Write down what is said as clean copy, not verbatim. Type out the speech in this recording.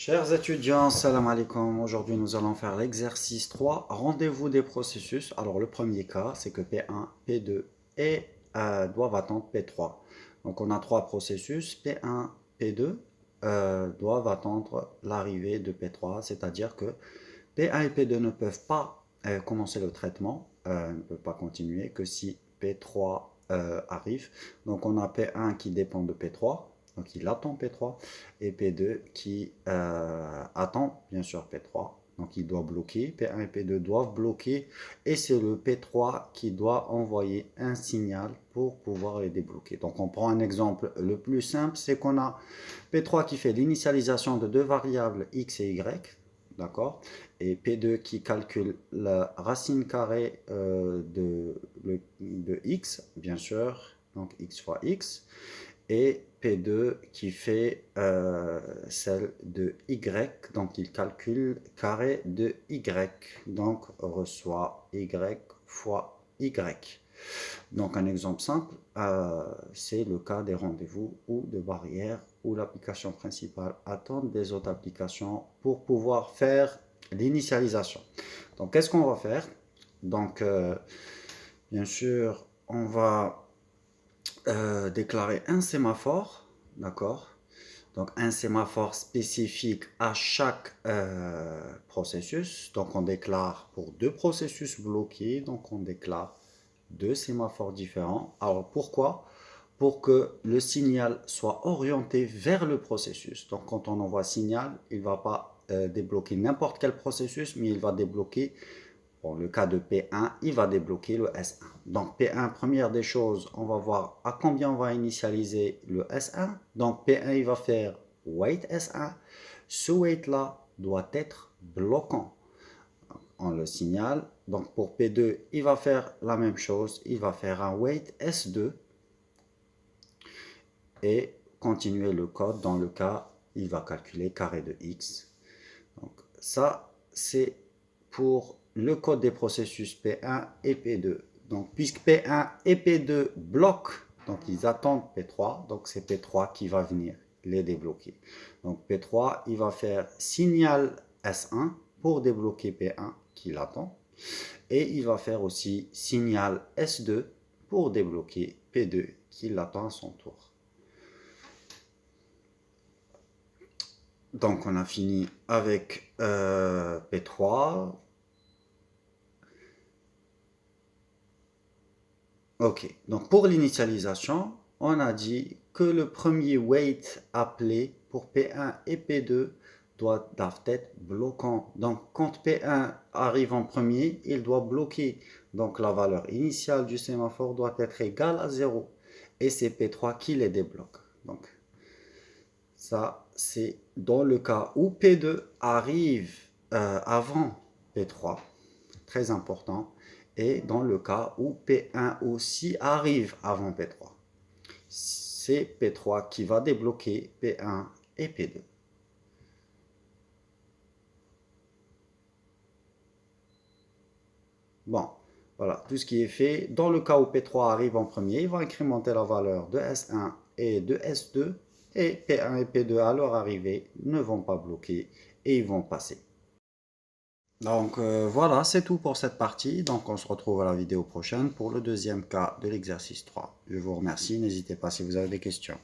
Chers étudiants, salam alaikum. Aujourd'hui, nous allons faire l'exercice 3, rendez-vous des processus. Alors, le premier cas, c'est que P1, P2 et doivent attendre P3. Donc, on a trois processus. P1, P2 doivent attendre l'arrivée de P3, c'est-à-dire que P1 et P2 ne peuvent pas commencer le traitement, ne peuvent pas continuer que si P3 arrive. Donc, on a P1 qui dépend de P3. Donc il attend P3 et P2 qui attend bien sûr P3. Donc il doit bloquer, P1 et P2 doivent bloquer et c'est le P3 qui doit envoyer un signal pour pouvoir les débloquer. Donc on prend un exemple le plus simple, c'est qu'on a P3 qui fait l'initialisation de deux variables x et y, d'accord, et P2 qui calcule la racine carrée de x, bien sûr, donc x fois x, et P2 qui fait celle de Y, donc il calcule carré de Y, donc reçoit Y fois Y. Donc un exemple simple, c'est le cas des rendez-vous ou de barrières où l'application principale attend des autres applications pour pouvoir faire l'initialisation. Donc qu'est-ce qu'on va faire? Donc bien sûr, on va déclarer un sémaphore, d'accord? Donc un sémaphore spécifique à chaque processus. Donc on déclare pour deux processus bloqués, donc on déclare deux sémaphores différents. Alors pourquoi? Pour que le signal soit orienté vers le processus. Donc quand on envoie signal, il ne va pas débloquer n'importe quel processus, mais il va débloquer. Pour le cas de P1, il va débloquer le S1. Donc P1, première des choses, on va voir à combien on va initialiser le S1. Donc P1, il va faire wait S1. Ce wait-là doit être bloquant. On le signale. Donc pour P2, il va faire la même chose. Il va faire un wait S2 et continuer le code. Dans le cas, il va calculer carré de X. Donc ça, c'est pour le code des processus P1 et P2. Donc, puisque P1 et P2 bloquent, donc ils attendent P3, donc c'est P3 qui va venir les débloquer. Donc P3, il va faire signal S1 pour débloquer P1 qui l'attend. Et il va faire aussi signal S2 pour débloquer P2 qui l'attend à son tour. Donc on a fini avec P3. Ok, donc pour l'initialisation, on a dit que le premier wait appelé pour P1 et P2 doivent être bloquants. Donc quand P1 arrive en premier, il doit bloquer. Donc la valeur initiale du sémaphore doit être égale à 0. Et c'est P3 qui les débloque. Donc ça, c'est dans le cas où P2 arrive avant P3. Très important. Et dans le cas où P1 aussi arrive avant P3. C'est P3 qui va débloquer P1 et P2. Bon, voilà, tout ce qui est fait. Dans le cas où P3 arrive en premier, il va incrémenter la valeur de S1 et de S2. Et P1 et P2 à leur arrivée ne vont pas bloquer et ils vont passer. Donc voilà, c'est tout pour cette partie. Donc on se retrouve à la vidéo prochaine pour le deuxième cas de l'exercice 3. Je vous remercie. N'hésitez pas si vous avez des questions.